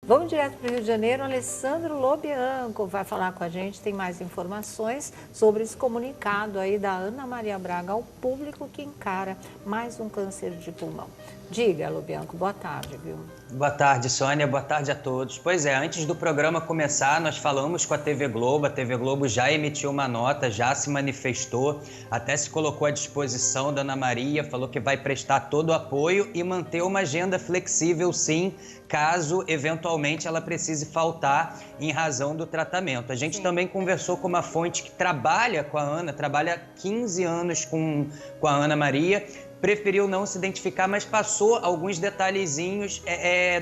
Vamos direto para o Rio de Janeiro. Alessandro Lobianco vai falar com a gente, tem mais informações sobre esse comunicado aí da Ana Maria Braga ao público que encara mais um câncer de pulmão. Diga, Lobianco, boa tarde, viu? Boa tarde, Sônia, boa tarde a todos. Pois é, antes do programa começar, nós falamos com a TV Globo já emitiu uma nota, já se manifestou, até se colocou à disposição da Ana Maria, falou que vai prestar todo o apoio e manter uma agenda flexível, sim, caso eventualmente ela precise faltar em razão do tratamento. A gente também conversou com uma fonte que trabalha com a Ana, trabalha há 15 anos com a Ana Maria, preferiu não se identificar, mas passou alguns detalhezinhos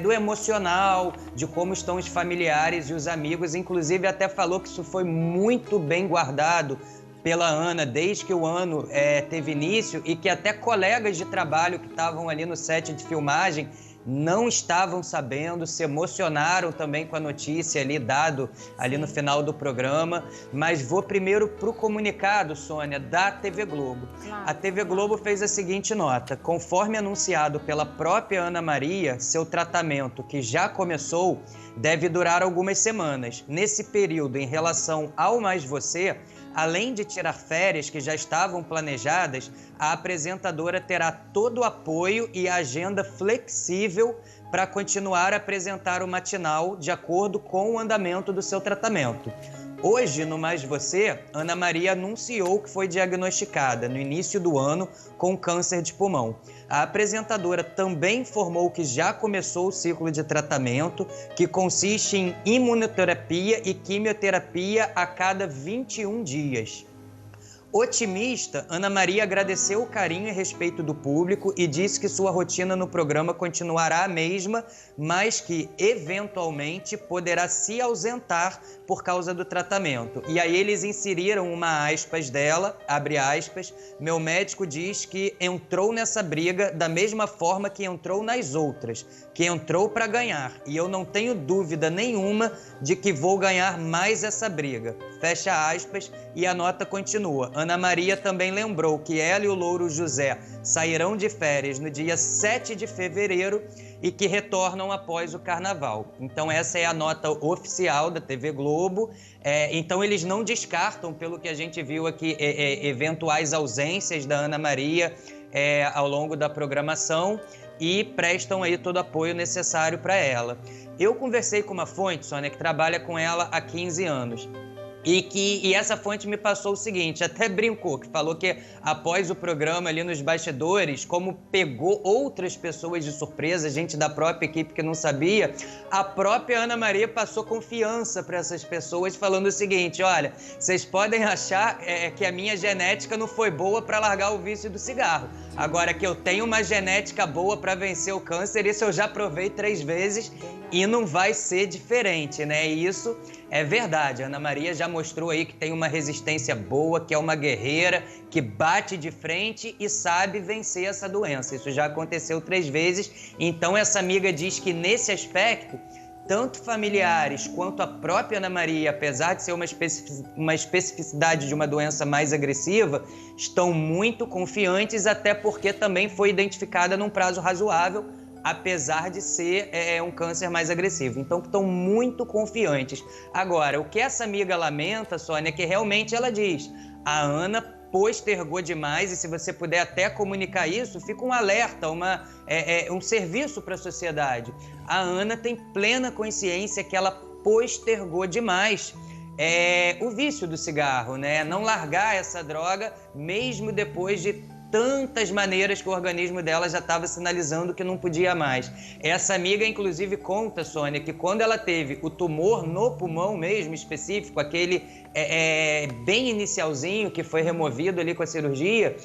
do emocional, de como estão os familiares e os amigos, inclusive até falou que isso foi muito bem guardado pela Ana desde que o ano teve início e que até colegas de trabalho que estavam ali no set de filmagem não estavam sabendo, se emocionaram também com a notícia ali dado ali no final do programa. Mas vou primeiro para o comunicado, Sônia, da TV Globo. A TV Globo fez a seguinte nota: conforme anunciado pela própria Ana Maria, seu tratamento, que já começou, deve durar algumas semanas. Nesse período, em relação ao Mais Você, além de tirar férias que já estavam planejadas, a apresentadora terá todo o apoio e a agenda flexível para continuar a apresentar o matinal de acordo com o andamento do seu tratamento. Hoje, no Mais Você, Ana Maria anunciou que foi diagnosticada no início do ano com câncer de pulmão. A apresentadora também informou que já começou o ciclo de tratamento, que consiste em imunoterapia e quimioterapia a cada 21 dias. Otimista, Ana Maria agradeceu o carinho e respeito do público e disse que sua rotina no programa continuará a mesma, mas que, eventualmente, poderá se ausentar por causa do tratamento. E aí eles inseriram uma aspas dela, abre aspas: meu médico diz que entrou nessa briga da mesma forma que entrou nas outras, que entrou para ganhar. E eu não tenho dúvida nenhuma de que vou ganhar mais essa briga. Fecha aspas, e a nota continua. Ana Maria também lembrou que ela e o Louro José sairão de férias no dia 7 de fevereiro e que retornam após o carnaval. Então essa é a nota oficial da TV Globo. Então eles não descartam, pelo que a gente viu aqui, eventuais ausências da Ana Maria ao longo da programação e prestam aí todo o apoio necessário para ela. Eu conversei com uma fonte, Sônia, que trabalha com ela há 15 anos. E essa fonte me passou o seguinte, até brincou, que falou que após o programa ali nos bastidores, como pegou outras pessoas de surpresa, gente da própria equipe que não sabia, a própria Ana Maria passou confiança para essas pessoas, falando o seguinte: olha, vocês podem achar que a minha genética não foi boa para largar o vício do cigarro. Agora que eu tenho uma genética boa para vencer o câncer, isso eu já provei 3 vezes e não vai ser diferente, né? E isso é verdade. A Ana Maria já mostrou aí que tem uma resistência boa, que é uma guerreira, que bate de frente e sabe vencer essa doença. Isso já aconteceu 3 vezes. Então essa amiga diz que nesse aspecto, tanto familiares quanto a própria Ana Maria, apesar de ser uma especificidade de uma doença mais agressiva, estão muito confiantes, até porque também foi identificada num prazo razoável, apesar de ser um câncer mais agressivo. Então, estão muito confiantes. Agora, o que essa amiga lamenta, Sônia, é que realmente ela diz: a Ana postergou demais, e se você puder até comunicar isso, fica um alerta, um serviço para a sociedade. A Ana tem plena consciência que ela postergou demais o vício do cigarro, né? Não largar essa droga, mesmo depois de tantas maneiras que o organismo dela já estava sinalizando que não podia mais. Essa amiga, inclusive, conta, Sônia, que quando ela teve o tumor no pulmão mesmo, específico, aquele bem inicialzinho que foi removido ali com a cirurgia,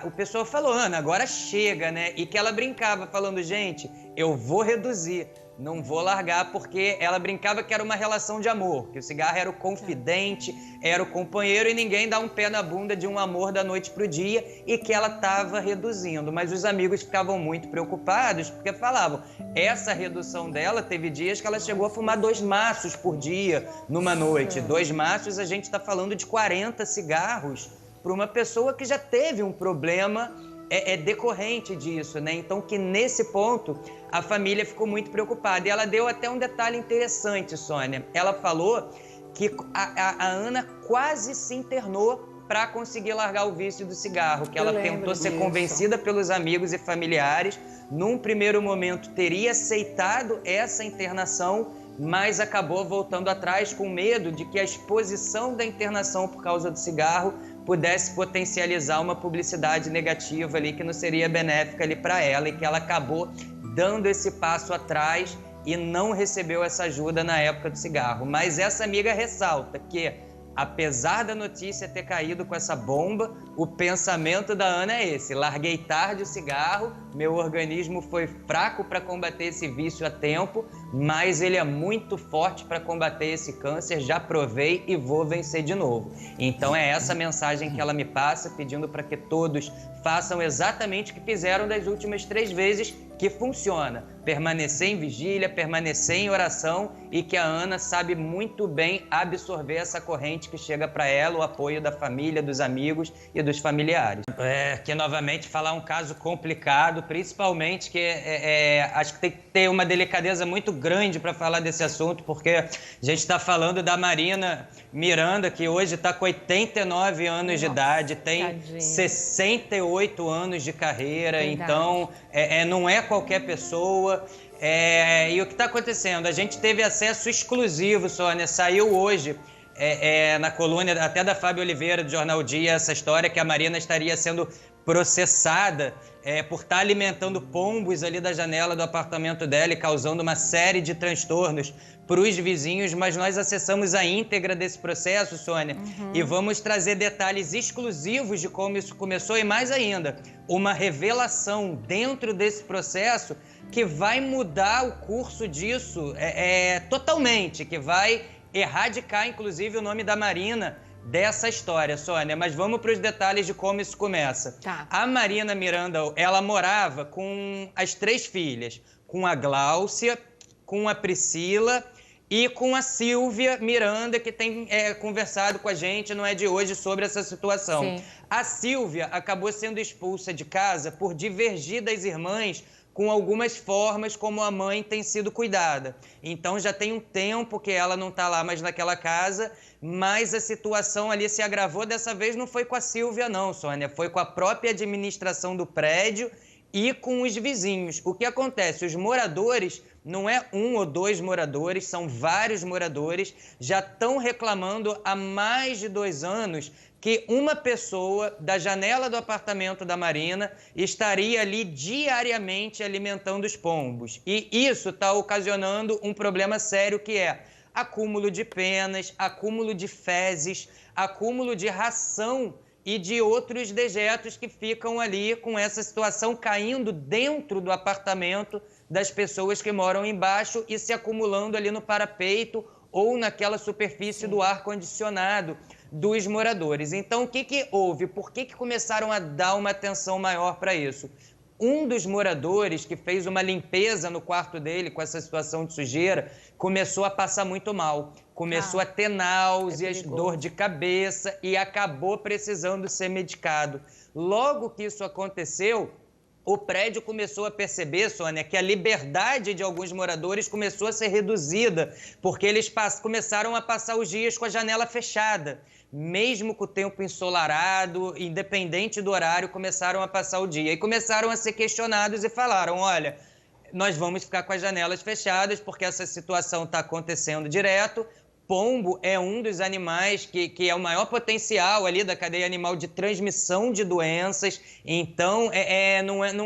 o pessoal falou: Ana, agora chega, né? E que ela brincava falando: gente, eu vou reduzir, não vou largar, porque ela brincava que era uma relação de amor, que o cigarro era o confidente, era o companheiro, e ninguém dá um pé na bunda de um amor da noite pro dia, e que ela estava reduzindo. Mas os amigos ficavam muito preocupados, porque falavam: essa redução dela, teve dias que ela chegou a fumar 2 maços por dia numa noite. 2 maços, a gente está falando de 40 cigarros para uma pessoa que já teve um problema é decorrente disso, né? Então, que nesse ponto a família ficou muito preocupada. E ela deu até um detalhe interessante, Sônia. Ela falou que a Ana quase se internou para conseguir largar o vício do cigarro, que ela tentou ser convencida pelos amigos e familiares. Num primeiro momento teria aceitado essa internação, mas acabou voltando atrás com medo de que a exposição da internação por causa do cigarro pudesse potencializar uma publicidade negativa ali que não seria benéfica ali para ela, e que ela acabou dando esse passo atrás e não recebeu essa ajuda na época do cigarro. Mas essa amiga ressalta que, apesar da notícia ter caído com essa bomba, o pensamento da Ana é esse: larguei tarde o cigarro, meu organismo foi fraco para combater esse vício a tempo, mas ele é muito forte para combater esse câncer, já provei e vou vencer de novo. Então é essa mensagem que ela me passa, pedindo para que todos façam exatamente o que fizeram das últimas 3 vezes, que funciona: permanecer em vigília, permanecer em oração, e que a Ana sabe muito bem absorver essa corrente que chega para ela, o apoio da família, dos amigos e dos familiares. Que novamente falar um caso complicado, principalmente que acho que tem que ter uma delicadeza muito grande para falar desse assunto, porque a gente está falando da Marina Miranda, que hoje está com 89 anos de idade, tem tadinha. 68 anos de carreira. Verdade. Então não é qualquer pessoa. E o que está acontecendo? A gente teve acesso exclusivo, Sônia, saiu hoje na coluna até da Fábio Oliveira, do Jornal Dia, essa história que a Marina estaria sendo processada por estar alimentando pombos ali da janela do apartamento dela e causando uma série de transtornos para os vizinhos. Mas nós acessamos a íntegra desse processo, Sônia, e vamos trazer detalhes exclusivos de como isso começou, e mais ainda, uma revelação dentro desse processo que vai mudar o curso disso totalmente, que vai erradicar, inclusive, o nome da Marina dessa história, Sônia. Mas vamos para os detalhes de como isso começa. Tá. A Marina Miranda, ela morava com as 3 filhas, com a Gláucia, com a Priscila e com a Silvia Miranda, que tem conversado com a gente, não é de hoje, sobre essa situação. Sim. A Silvia acabou sendo expulsa de casa por divergir das irmãs com algumas formas como a mãe tem sido cuidada. Então já tem um tempo que ela não está lá mais naquela casa, mas a situação ali se agravou. Dessa vez não foi com a Silvia não, Sônia, foi com a própria administração do prédio e com os vizinhos. O que acontece? Os moradores, não é 1 ou 2 moradores, são vários moradores, já estão reclamando há mais de 2 anos que uma pessoa da janela do apartamento da Marina estaria ali diariamente alimentando os pombos. E isso está ocasionando um problema sério, que é acúmulo de penas, acúmulo de fezes, acúmulo de ração e de outros dejetos que ficam ali com essa situação caindo dentro do apartamento das pessoas que moram embaixo e se acumulando ali no parapeito ou naquela superfície do ar-condicionado dos moradores. Então, o que houve? Por que começaram a dar uma atenção maior para isso? Um dos moradores que fez uma limpeza no quarto dele com essa situação de sujeira começou a passar muito mal. Começou a ter náuseas, dor de cabeça e acabou precisando ser medicado. Logo que isso aconteceu, o prédio começou a perceber, Sônia, que a liberdade de alguns moradores começou a ser reduzida, porque eles começaram a passar os dias com a janela fechada. Mesmo com o tempo ensolarado, independente do horário, começaram a passar o dia. E começaram a ser questionados e falaram: olha, nós vamos ficar com as janelas fechadas porque essa situação está acontecendo direto. Pombo é um dos animais que é o maior potencial ali da cadeia animal de transmissão de doenças. Então,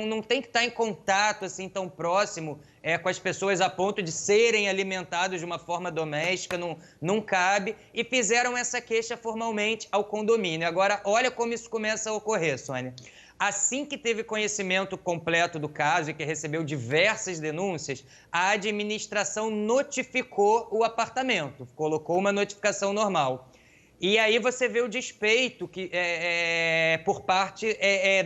não tem que estar em contato assim tão próximo com as pessoas a ponto de serem alimentados de uma forma doméstica, não cabe. E fizeram essa queixa formalmente ao condomínio. Agora, olha como isso começa a ocorrer, Sônia. Assim que teve conhecimento completo do caso e que recebeu diversas denúncias, a administração notificou o apartamento, colocou uma notificação normal. E aí você vê o despeito por parte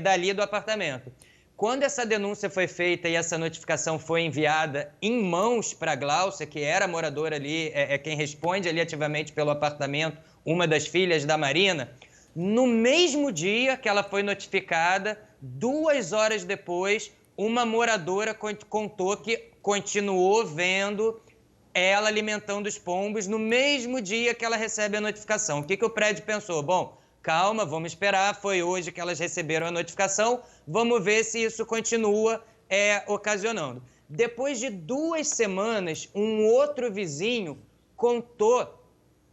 dali do apartamento. Quando essa denúncia foi feita e essa notificação foi enviada em mãos para a Gláucia, que era moradora ali, quem responde ali ativamente pelo apartamento, uma das filhas da Marina, no mesmo dia que ela foi notificada, 2 horas depois, uma moradora contou que continuou vendo ela alimentando os pombos no mesmo dia que ela recebe a notificação. O que o prédio pensou? Bom, calma, vamos esperar, foi hoje que elas receberam a notificação, vamos ver se isso continua ocasionando. Depois de 2 semanas, um outro vizinho contou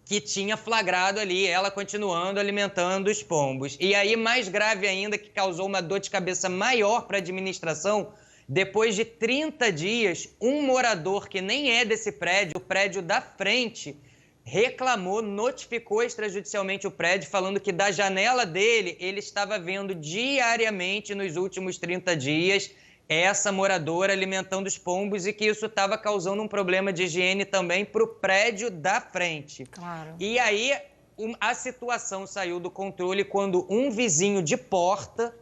que tinha flagrado ali ela continuando alimentando os pombos. E aí, mais grave ainda, que causou uma dor de cabeça maior para a administração, depois de 30 dias, um morador que nem é desse prédio, o prédio da frente, reclamou, notificou extrajudicialmente o prédio, falando que da janela dele, ele estava vendo diariamente nos últimos 30 dias essa moradora alimentando os pombos e que isso estava causando um problema de higiene também para o prédio da frente. Claro. E aí a situação saiu do controle quando um vizinho de porta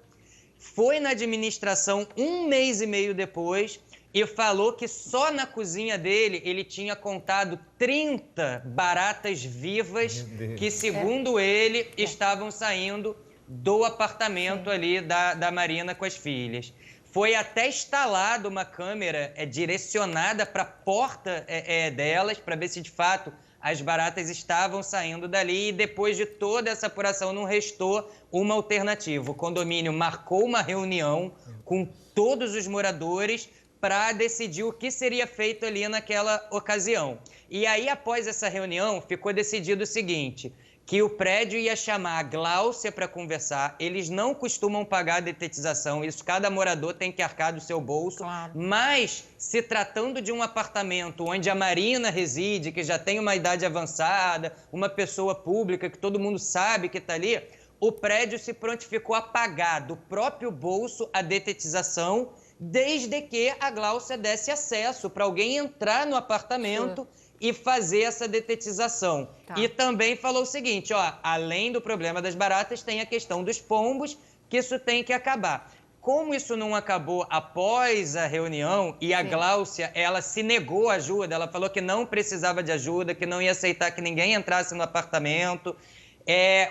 foi na administração 1 mês e meio depois e falou que só na cozinha dele ele tinha contado 30 baratas vivas que, segundo ele, estavam saindo do apartamento ali da Marina com as filhas. Foi até instalada uma câmera direcionada para a porta delas, para ver se de fato as baratas estavam saindo dali. E depois de toda essa apuração, não restou uma alternativa. O condomínio marcou uma reunião com todos os moradores para decidir o que seria feito ali naquela ocasião. E aí, após essa reunião, ficou decidido o seguinte: que o prédio ia chamar a Gláucia para conversar. Eles não costumam pagar a detetização, isso cada morador tem que arcar do seu bolso. Claro. Mas, se tratando de um apartamento onde a Marina reside, que já tem uma idade avançada, uma pessoa pública que todo mundo sabe que está ali, o prédio se prontificou a pagar do próprio bolso a detetização, desde que a Gláucia desse acesso para alguém entrar no apartamento e fazer essa detetização. Tá. E também falou o seguinte, ó, além do problema das baratas, tem a questão dos pombos, que isso tem que acabar. Como isso não acabou após a reunião e a Gláucia, ela se negou a ajuda, ela falou que não precisava de ajuda, que não ia aceitar que ninguém entrasse no apartamento,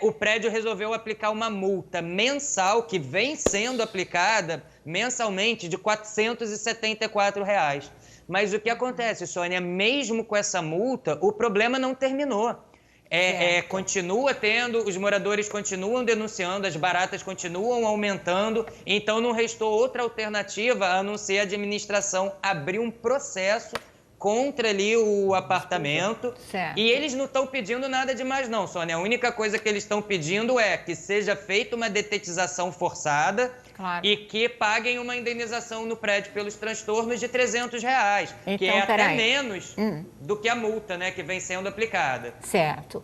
o prédio resolveu aplicar uma multa mensal, que vem sendo aplicada mensalmente, de R$ 474. Mas o que acontece, Sônia, mesmo com essa multa, o problema não terminou. Continua tendo, os moradores continuam denunciando, as baratas continuam aumentando, então não restou outra alternativa a não ser a administração abrir um processo contra ali o apartamento. Certo. E eles não estão pedindo nada demais não, Sônia. A única coisa que eles estão pedindo é que seja feita uma detetização forçada, claro, e que paguem uma indenização no prédio pelos transtornos de R$ 300, então, que é até menos do que a multa, né, que vem sendo aplicada. Certo.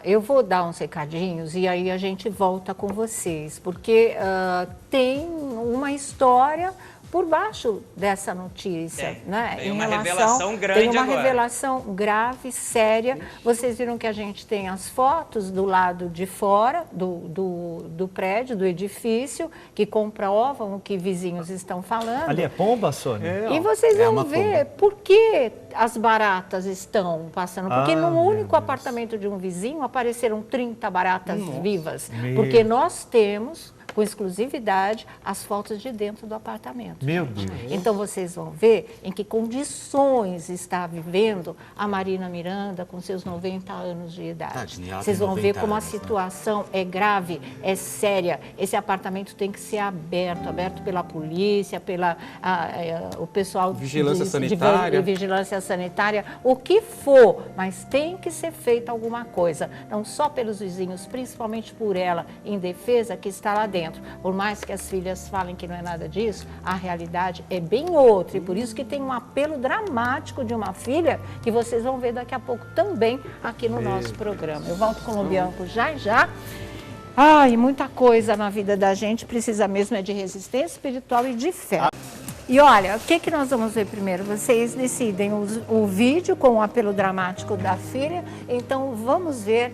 Eu vou dar uns recadinhos e aí a gente volta com vocês, porque tem uma história por baixo dessa notícia, né? Tem uma revelação grande Tem uma agora. revelação grave, séria. Vocês viram que a gente tem as fotos do lado de fora do prédio, do edifício, que comprovam o que vizinhos estão falando. Ali é pomba, Sônia? E vocês vão ver por que as baratas estão passando. Porque num único apartamento de um vizinho apareceram 30 baratas vivas. Porque nós temos, com exclusividade, as fotos de dentro do apartamento. Meu Deus! Então vocês vão ver em que condições está vivendo a Marina Miranda com seus 90 anos de idade. Vocês vão ver como a situação é grave, é séria. Esse apartamento tem que ser aberto pela polícia, o pessoal vigilância sanitária. Vigilância sanitária, o que for, mas tem que ser feita alguma coisa. Não só pelos vizinhos, principalmente por ela, em defesa, que está lá dentro. Por mais que as filhas falem que não é nada disso, a realidade é bem outra. E por isso que tem um apelo dramático de uma filha que vocês vão ver daqui a pouco também aqui no nosso programa. Eu volto com o Bianco já. E muita coisa na vida da gente precisa mesmo de resistência espiritual e de fé. E olha, o que nós vamos ver primeiro? Vocês decidem o vídeo com o apelo dramático da filha, então vamos ver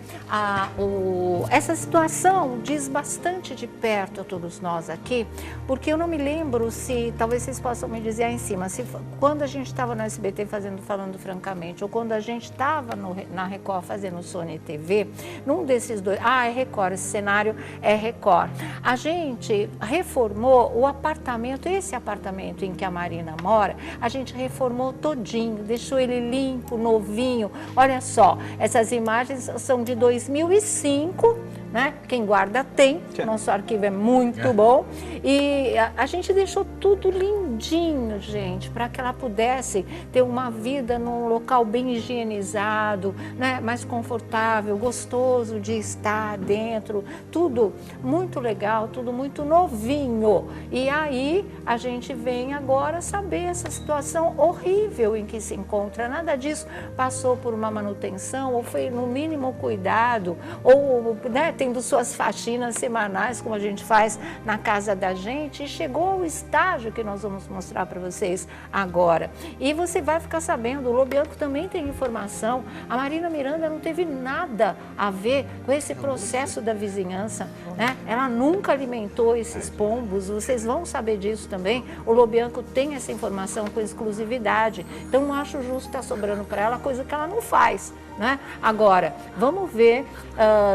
essa situação, diz bastante de perto a todos nós aqui, porque eu não me lembro se, talvez vocês possam me dizer aí em cima, se quando a gente estava no SBT Falando Francamente, ou quando a gente estava na Record fazendo Sony TV, num desses dois, é Record, esse cenário é Record, a gente reformou o apartamento, esse apartamento em que a Marina mora, a gente reformou todinho, deixou ele limpo, novinho. Olha só, essas imagens são de 2005, né? Quem guarda tem, nosso arquivo é muito bom. E a gente deixou tudo lindinho, gente, para que ela pudesse ter uma vida num local bem higienizado, né? Mais confortável, gostoso de estar dentro, tudo muito legal, tudo muito novinho. E aí a gente vem agora saber essa situação horrível em que se encontra. Nada disso passou por uma manutenção ou foi no mínimo cuidado, ou, né, tendo suas faxinas semanais, como a gente faz na casa da gente, e chegou ao estágio que nós vamos mostrar para vocês agora. E você vai ficar sabendo, o Lobianco também tem informação, a Marina Miranda não teve nada a ver com esse processo da vizinhança, né? Ela nunca alimentou esses pombos, vocês vão saber disso também. O Lobianco tem essa informação com exclusividade, então não acho justo estar sobrando para ela coisa que ela não faz, né? Agora, vamos ver,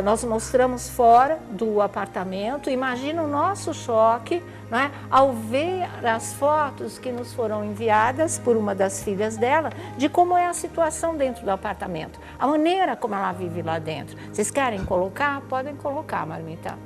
nós mostramos fora do apartamento, imagina o nosso choque, né, ao ver as fotos que nos foram enviadas por uma das filhas dela, de como é a situação dentro do apartamento, a maneira como ela vive lá dentro. Vocês querem colocar? Podem colocar, Marmita.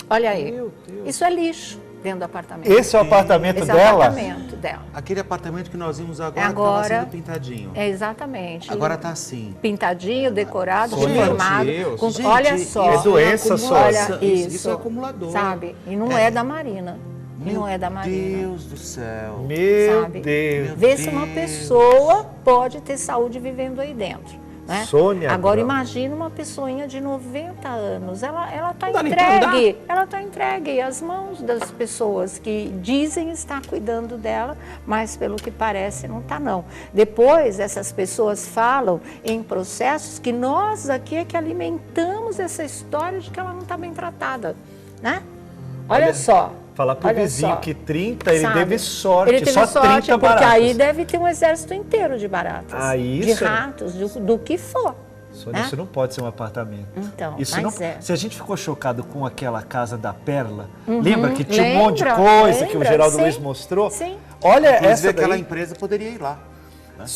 Olha aí, isso é lixo dentro do apartamento. Esse é o apartamento dela? Esse é o apartamento dela. Aquele apartamento que nós vimos agora estava sendo pintadinho. Exatamente. Agora está assim. Pintadinho, decorado, Meu reformado. Deus. Gente, olha só. É doença só. Olha isso. É acumulador. Sabe? E não é da Marina. E não é da Marina. Meu Deus do céu. Meu sabe? Deus. Vê se uma pessoa pode ter saúde vivendo aí dentro. Né? Sônia Agora Abrão. imagina uma pessoinha de 90 anos, ela está entregue, ela está entregue às mãos das pessoas que dizem estar cuidando dela, mas pelo que parece não está não. Depois essas pessoas falam em processos que nós aqui é que alimentamos essa história de que ela não está bem tratada, né? Olha só. Falar pro vizinho que 30, ele teve sorte, ele teve só sorte 30 porque baratas. Aí deve ter um exército inteiro de baratas, isso, de ratos, do que for. Sônia, isso não pode ser um apartamento. Então, isso mas não, é. Se a gente ficou chocado com aquela casa da Perla, lembra que tinha um monte de coisa que o Geraldo Luiz mostrou? Sim. Olha essa daí. Aquela empresa poderia ir lá.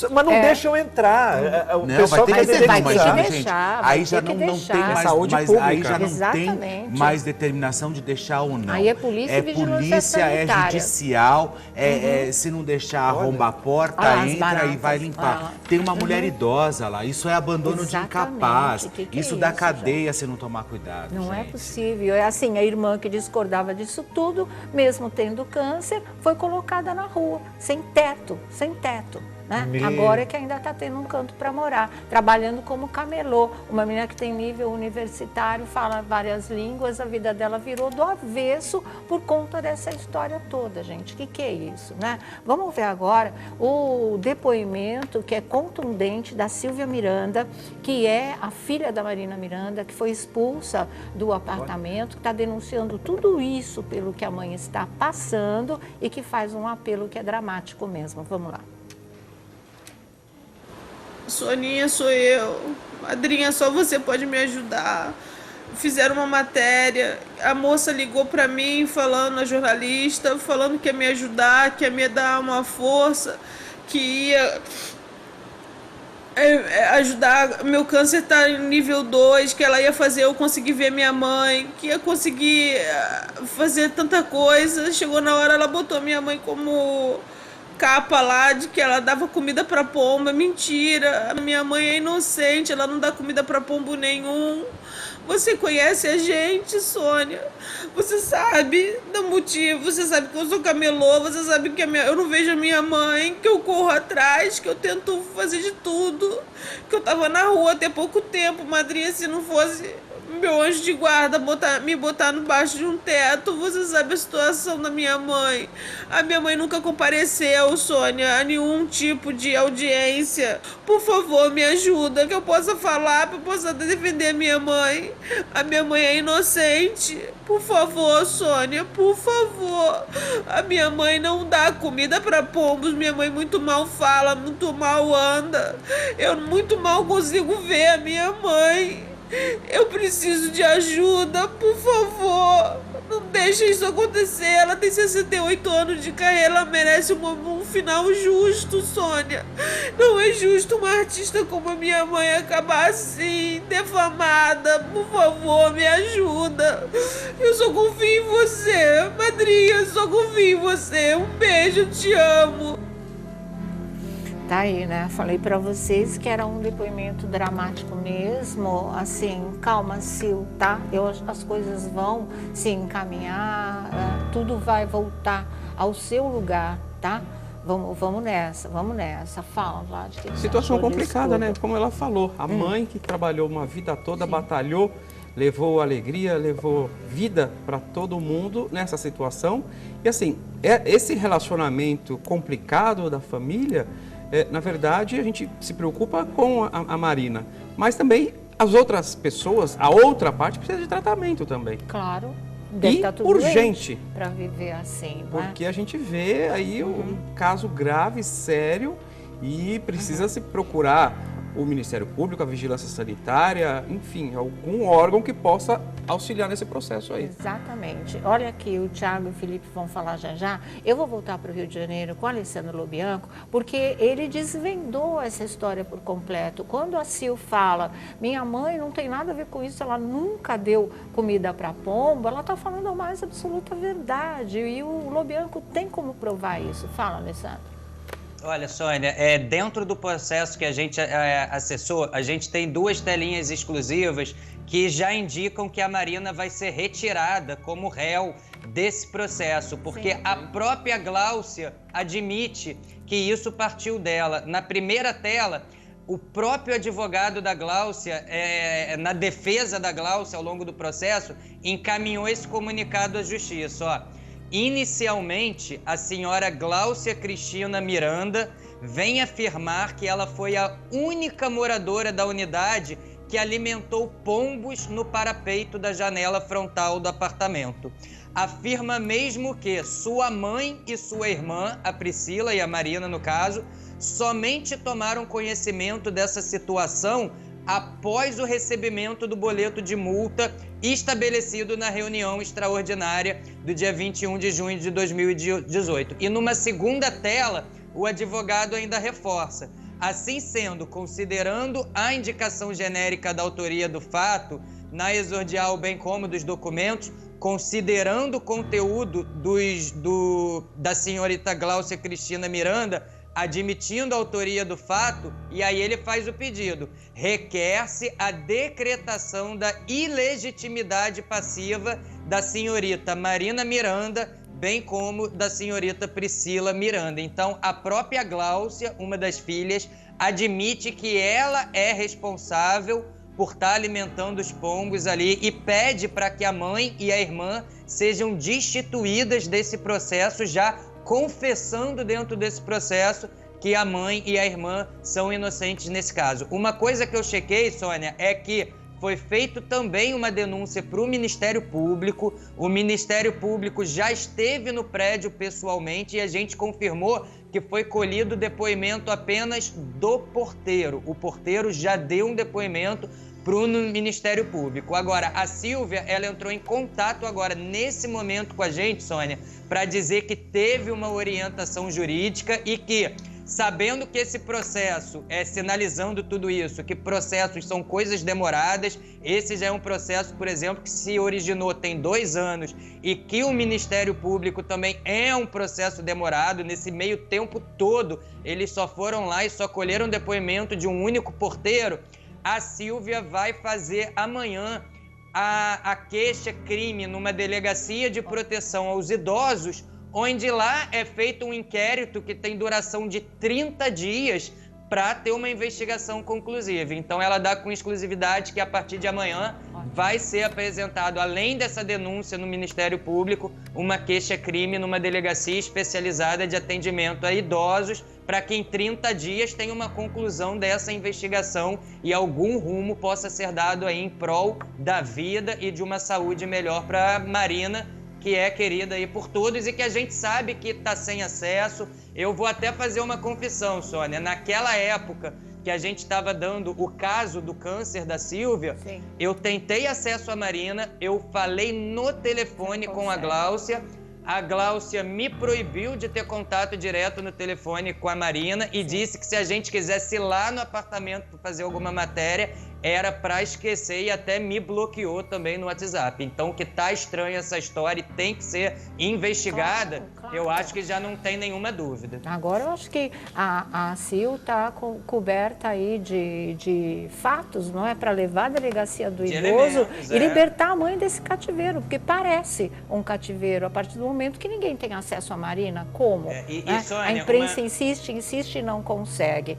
Mas não deixam entrar. O Não, pessoal vai ter que vai ter que gente, deixar. aí já não tem mais saúde mas pública. aí já não Exatamente. tem mais determinação de deixar ou não. Aí é polícia e vigilância polícia, é sanitária. Judicial, se não deixar arrombar a porta, Olha, entra baratas. e vai limpar. Tem uma mulher idosa lá, isso é abandono de incapaz. Que isso é dá isso, cadeia se não tomar cuidado. Não gente. é possível. É assim, a irmã que discordava disso tudo, mesmo tendo câncer, foi colocada na rua, sem teto, sem teto. Né? Agora é que ainda está tendo um canto para morar, trabalhando como camelô. Uma menina que tem nível universitário, fala várias línguas, a vida dela virou do avesso por conta dessa história toda, gente. O que é isso, né? Vamos ver agora o depoimento que é contundente da Silvia Miranda, que é a filha da Marina Miranda, que foi expulsa do apartamento, que está denunciando tudo isso pelo que a mãe está passando e que faz um apelo que é dramático mesmo. Vamos lá. Soninha, sou eu. Madrinha, só você pode me ajudar. Fizeram uma matéria, a moça ligou pra mim, falando, a jornalista, falando que ia me ajudar, que ia me dar uma força, que ia ajudar, meu câncer tá em nível 2, que ela ia fazer eu conseguir ver minha mãe, que ia conseguir fazer tanta coisa. Chegou na hora, ela botou minha mãe como capa lá de que ela dava comida para pomba. Mentira, a minha mãe é inocente, ela não dá comida para pombo nenhum. Você conhece a gente, Sônia, você sabe do motivo, você sabe que eu sou camelô, você sabe que eu não vejo a minha mãe, que eu corro atrás, que eu tento fazer de tudo, que eu tava na rua até pouco tempo, madrinha. Se não fosse meu anjo de guarda me botar debaixo de um teto. Você sabe a situação da minha mãe. A minha mãe nunca compareceu, Sônia, a nenhum tipo de audiência. Por favor, me ajuda, que eu possa falar, que eu possa defender a minha mãe. A minha mãe é inocente. Por favor, Sônia, por favor. A minha mãe não dá comida para pombos. Minha mãe muito mal fala, muito mal anda. Eu muito mal consigo ver a minha mãe. Eu preciso de ajuda, por favor. Não deixe isso acontecer. Ela tem 68 anos de carreira. Ela merece um final justo, Sônia. Não é justo uma artista como a minha mãe acabar assim, defamada. Por favor, me ajuda. Eu só confio em você, madrinha. Eu só confio em você. Um beijo, eu te amo. Tá aí, né? Falei pra vocês que era um depoimento dramático mesmo. Assim, calma, Sil, tá? As coisas vão se encaminhar, tudo vai voltar ao seu lugar, tá? Vamos nessa, vamos nessa. Fala, Vlad. Situação complicada, né? Como ela falou, a mãe que trabalhou uma vida toda, batalhou, levou alegria, levou vida para todo mundo nessa situação. E assim, esse relacionamento complicado da família, na verdade, a gente se preocupa com a Marina, mas também as outras pessoas, a outra parte precisa de tratamento também. Claro. E urgente. Para viver assim, não é? Porque a gente vê aí um caso grave, sério, e precisa se procurar o Ministério Público, a Vigilância Sanitária, enfim, algum órgão que possa auxiliar nesse processo aí. Exatamente. Olha aqui, o Thiago e o Felipe vão falar já já. Eu vou voltar para o Rio de Janeiro com o Alessandro Lobianco, porque ele desvendou essa história por completo. Quando a Sil fala, minha mãe não tem nada a ver com isso, ela nunca deu comida para pombo, ela está falando a mais absoluta verdade. E o Lobianco tem como provar isso. Fala, Alessandro. Olha, Sônia, dentro do processo que a gente acessou, a gente tem 2 telinhas exclusivas que já indicam que a Marina vai ser retirada como réu desse processo, porque sim, a própria Gláucia admite que isso partiu dela. Na primeira tela, o próprio advogado da Gláucia, na defesa da Gláucia ao longo do processo, encaminhou esse comunicado à justiça, ó. Inicialmente, a senhora Gláucia Cristina Miranda vem afirmar que ela foi a única moradora da unidade que alimentou pombos no parapeito da janela frontal do apartamento. Afirma mesmo que sua mãe e sua irmã, a Priscila e a Marina no caso, somente tomaram conhecimento dessa situação após o recebimento do boleto de multa estabelecido na reunião extraordinária do dia 21 de junho de 2018. E numa segunda tela, o advogado ainda reforça: assim sendo, considerando a indicação genérica da autoria do fato, na exordial bem como dos documentos, considerando o conteúdo da senhorita Gláucia Cristina Miranda, admitindo a autoria do fato, e aí ele faz o pedido: requer-se a decretação da ilegitimidade passiva da senhorita Marina Miranda, bem como da senhorita Priscila Miranda. Então, a própria Gláucia, uma das filhas, admite que ela é responsável por estar alimentando os pombos ali e pede para que a mãe e a irmã sejam destituídas desse processo, já confessando dentro desse processo que a mãe e a irmã são inocentes nesse caso. Uma coisa que eu chequei, Sônia, é que foi feito também uma denúncia para o Ministério Público. O Ministério Público já esteve no prédio pessoalmente e a gente confirmou que foi colhido depoimento apenas do porteiro. O porteiro já deu um depoimento para o Ministério Público. Agora, a Silvia, ela entrou em contato agora, nesse momento com a gente, Sônia, para dizer que teve uma orientação jurídica e que, sabendo que esse processo, sinalizando tudo isso, que processos são coisas demoradas, esse já é um processo, por exemplo, que se originou tem 2 anos e que o Ministério Público também é um processo demorado. Nesse meio tempo todo, eles só foram lá e só colheram depoimento de um único porteiro. A Silvia vai fazer amanhã a queixa-crime numa delegacia de proteção aos idosos, onde lá é feito um inquérito que tem duração de 30 dias para ter uma investigação conclusiva. Então ela dá com exclusividade que a partir de amanhã vai ser apresentado, além dessa denúncia no Ministério Público, uma queixa-crime numa delegacia especializada de atendimento a idosos, para que em 30 dias tenha uma conclusão dessa investigação e algum rumo possa ser dado aí em prol da vida e de uma saúde melhor para Marina, que é querida aí por todos e que a gente sabe que está sem acesso. Eu vou até fazer uma confissão, Sônia. Naquela época que a gente estava dando o caso do câncer da Sílvia, sim, eu tentei acesso à Marina, eu falei no telefone com a Gláucia me proibiu de ter contato direto no telefone com a Marina e disse que se a gente quisesse ir lá no apartamento para fazer alguma matéria, era para esquecer e até me bloqueou também no WhatsApp. Então, que tá estranha essa história e tem que ser investigada, claro. Eu acho que já não tem nenhuma dúvida. Agora eu acho que a Sil está coberta aí de fatos, não é? Para levar a delegacia do idoso e libertar a mãe desse cativeiro, porque parece um cativeiro a partir do momento que ninguém tem acesso à Marina. Como? Sônia, a imprensa insiste e não consegue.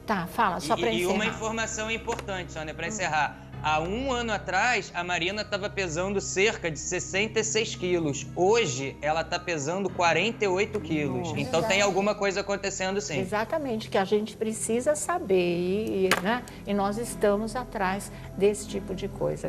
Tá, fala, só para encerrar. E uma informação importante, Sônia, para encerrar. Há 1 ano atrás, a Marina estava pesando cerca de 66 quilos. Hoje, ela está pesando 48 quilos. Então, tem alguma coisa acontecendo, sim. Exatamente, que a gente precisa saber, né? E nós estamos atrás desse tipo de coisa.